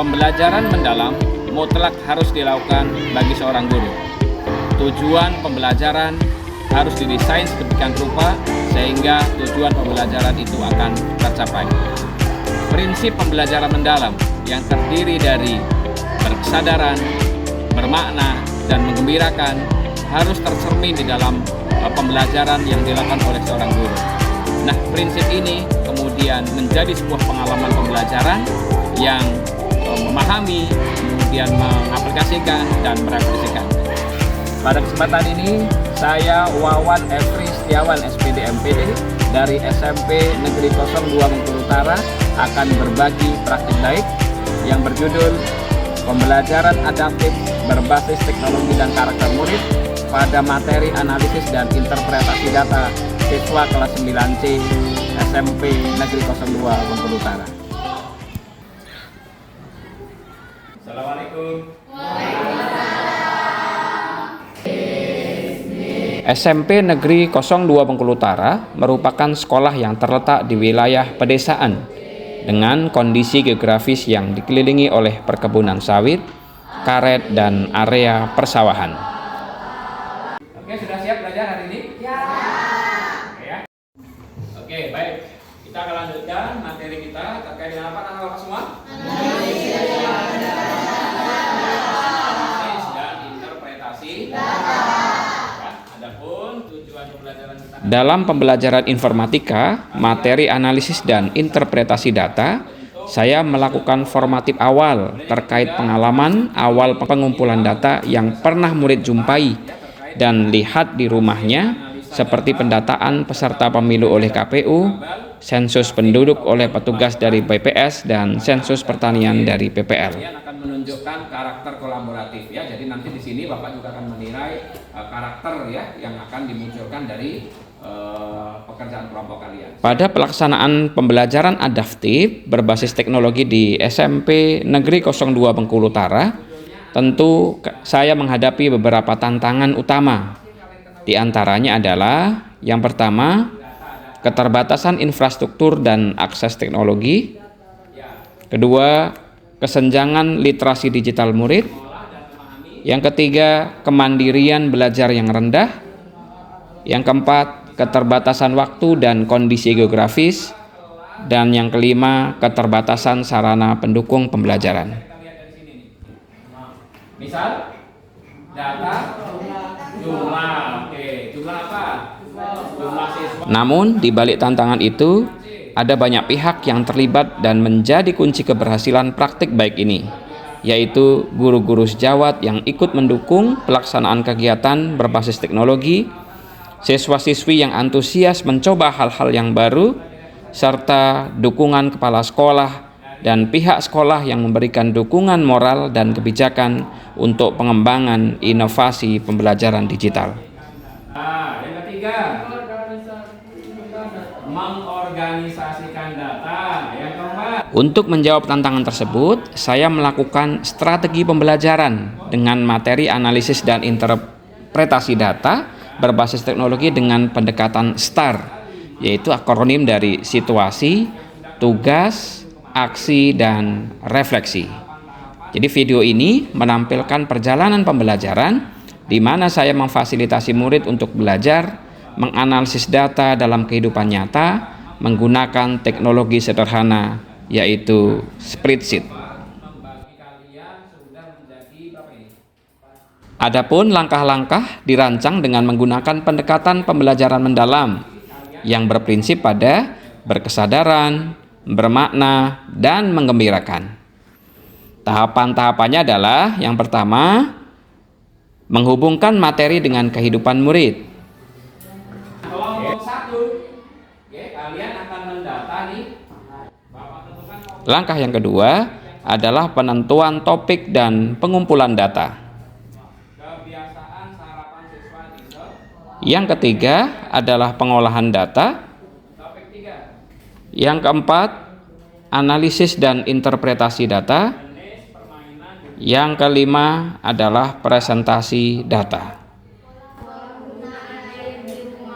Pembelajaran mendalam mutlak harus dilakukan bagi seorang guru. Tujuan pembelajaran harus didesain sedemikian rupa sehingga tujuan pembelajaran itu akan tercapai. Prinsip pembelajaran mendalam yang terdiri dari berkesadaran, bermakna, dan menggembirakan harus tercermin di dalam pembelajaran yang dilakukan oleh seorang guru. Nah, prinsip ini kemudian menjadi sebuah pengalaman pembelajaran yang memahami, kemudian mengaplikasikan dan merefleksikan. Pada kesempatan ini, saya Wawan Efri Setiawan SPD MPD dari SMP Negeri 02 Bengkulu Utara akan berbagi praktik baik yang berjudul Pembelajaran Adaptif Berbasis Teknologi dan Karakter Murid pada materi analisis dan interpretasi data siswa kelas 9C SMP Negeri 02 Bengkulu Utara. Assalamualaikum. SMP Negeri 02 Bengkulu Utara merupakan sekolah yang terletak di wilayah pedesaan dengan kondisi geografis yang dikelilingi oleh perkebunan sawit, karet, dan area persawahan. Oke, sudah siap belajar hari ini? Ya. Oke, ya. Oke, baik. Kita akan lanjutkan materi kita terkait dengan apa anak-anak semua? Analisis dan interpretasi data. Dalam pembelajaran informatika, materi analisis dan interpretasi data, saya melakukan formatif awal terkait pengalaman awal pengumpulan data yang pernah murid jumpai dan lihat di rumahnya, seperti pendataan peserta pemilu oleh KPU, sensus penduduk oleh petugas dari BPS, dan sensus pertanian dari PPL. Akan menunjukkan karakter kolaboratif ya. Jadi nanti di sini Bapak juga akan menilai karakter ya yang akan dimunculkan dari pekerjaan kelompok kalian. Pada pelaksanaan pembelajaran adaptif berbasis teknologi di SMP Negeri 02 Bengkulu Utara, tentu saya menghadapi beberapa tantangan utama. Di antaranya adalah yang pertama, keterbatasan infrastruktur dan akses teknologi. Kedua, kesenjangan literasi digital murid. Yang ketiga, kemandirian belajar yang rendah. Yang keempat, keterbatasan waktu dan kondisi geografis. Dan yang kelima, keterbatasan sarana pendukung pembelajaran. Misal, data, jumlah. Oke, jumlah apa? Jumlah siswa. Namun, di balik tantangan itu, ada banyak pihak yang terlibat dan menjadi kunci keberhasilan praktik baik ini, yaitu guru-guru sejawat yang ikut mendukung pelaksanaan kegiatan berbasis teknologi, siswa-siswi yang antusias mencoba hal-hal yang baru, serta dukungan kepala sekolah dan pihak sekolah yang memberikan dukungan moral dan kebijakan untuk pengembangan inovasi pembelajaran digital. Nah, yang ketiga, mengorganisasikan data. Yang keempat, untuk menjawab tantangan tersebut, saya melakukan strategi pembelajaran dengan materi analisis dan interpretasi data berbasis teknologi dengan pendekatan STAR, yaitu akronim dari situasi, tugas, aksi, dan refleksi. Jadi video ini menampilkan perjalanan pembelajaran di mana saya memfasilitasi murid untuk belajar menganalisis data dalam kehidupan nyata menggunakan teknologi sederhana, yaitu spreadsheet. Adapun langkah-langkah dirancang dengan menggunakan pendekatan pembelajaran mendalam yang berprinsip pada berkesadaran, bermakna, dan menggembirakan. Tahapan-tahapannya adalah yang pertama, menghubungkan materi dengan kehidupan murid. Kelompok 1, kalian akan mendata nih. Langkah yang kedua adalah penentuan topik dan pengumpulan data. Yang ketiga adalah pengolahan data. Yang keempat, analisis dan interpretasi data. Yang kelima adalah presentasi data.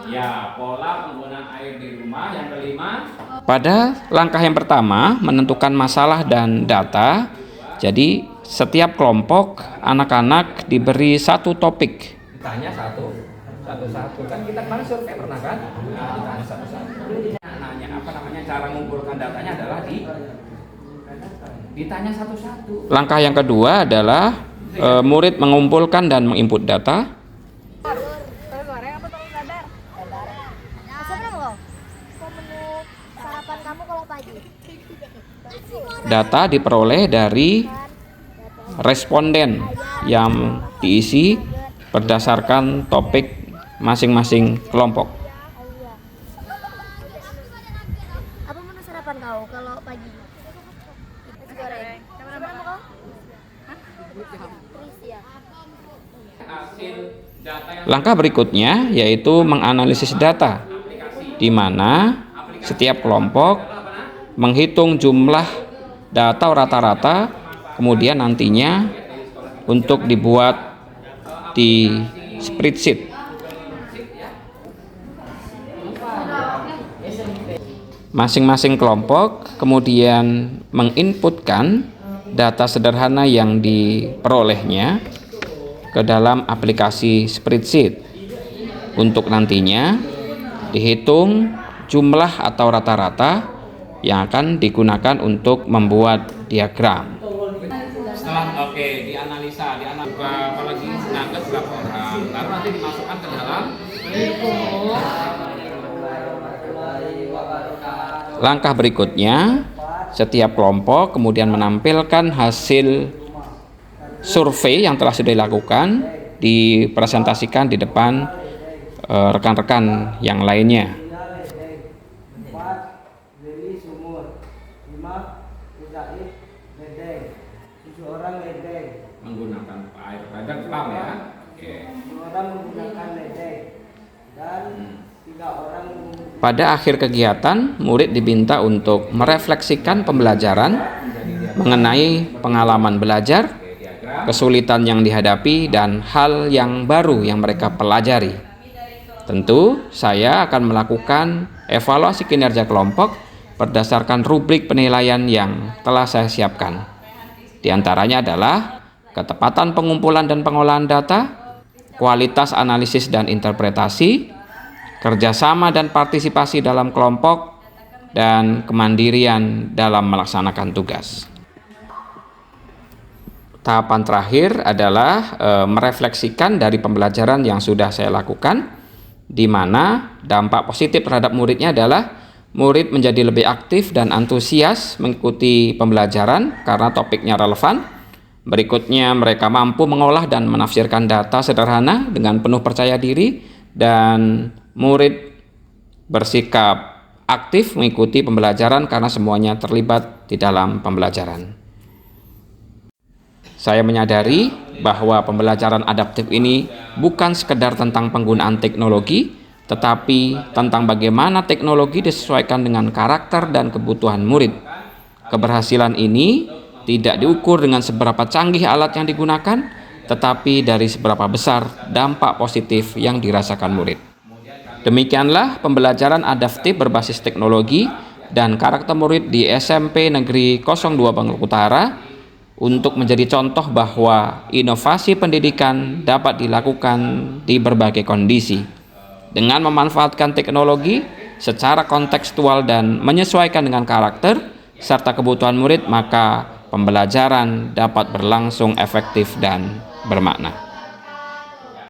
Ya, pola penggunaan air di rumah. Yang kelima, pada langkah yang pertama, menentukan masalah dan data, Jadi setiap kelompok anak-anak diberi satu topik. Ditanya satu-satu kan kita kemarin survei pernah kan? Ditanya satu-satu. Nanya cara mengumpulkan datanya adalah ditanya satu-satu. Langkah yang kedua adalah murid mengumpulkan dan menginput data. Data diperoleh dari responden yang diisi berdasarkan topik masing-masing kelompok. Apa menu sarapan kau kalau pagi? Nasi goreng. Sama kau? Langkah berikutnya yaitu menganalisis data, di mana setiap kelompok menghitung jumlah data rata-rata, kemudian nantinya untuk dibuat di spreadsheet. Masing-masing kelompok kemudian menginputkan data sederhana yang diperolehnya ke dalam aplikasi spreadsheet untuk nantinya dihitung jumlah atau rata-rata yang akan digunakan untuk membuat diagram. Setelah dianalisa apalagi ngangkat berapa orang, lalu nanti dimasukkan ke dalam. Langkah berikutnya, setiap kelompok kemudian menampilkan hasil survei yang telah sudah dilakukan, dipresentasikan di depan rekan-rekan yang lainnya. Menggunakan air dan pam ya. Orang menggunakan ledeng dan 3 orang. Pada akhir kegiatan, murid diminta untuk merefleksikan pembelajaran mengenai pengalaman belajar, kesulitan yang dihadapi, dan hal yang baru yang mereka pelajari. Tentu, saya akan melakukan evaluasi kinerja kelompok berdasarkan rubrik penilaian yang telah saya siapkan. Di antaranya adalah ketepatan pengumpulan dan pengolahan data, kualitas analisis dan interpretasi, kerjasama dan partisipasi dalam kelompok, dan kemandirian dalam melaksanakan tugas. Tahapan terakhir adalah merefleksikan dari pembelajaran yang sudah saya lakukan, di mana dampak positif terhadap muridnya adalah murid menjadi lebih aktif dan antusias mengikuti pembelajaran karena topiknya relevan. Berikutnya, mereka mampu mengolah dan menafsirkan data sederhana dengan penuh percaya diri, dan murid bersikap aktif mengikuti pembelajaran karena semuanya terlibat di dalam pembelajaran. Saya menyadari bahwa pembelajaran adaptif ini bukan sekedar tentang penggunaan teknologi, tetapi tentang bagaimana teknologi disesuaikan dengan karakter dan kebutuhan murid. Keberhasilan ini tidak diukur dengan seberapa canggih alat yang digunakan, tetapi dari seberapa besar dampak positif yang dirasakan murid. Demikianlah pembelajaran adaptif berbasis teknologi dan karakter murid di SMP Negeri 02 Bangka Utara untuk menjadi contoh bahwa inovasi pendidikan dapat dilakukan di berbagai kondisi. Dengan memanfaatkan teknologi secara kontekstual dan menyesuaikan dengan karakter serta kebutuhan murid, maka pembelajaran dapat berlangsung efektif dan bermakna.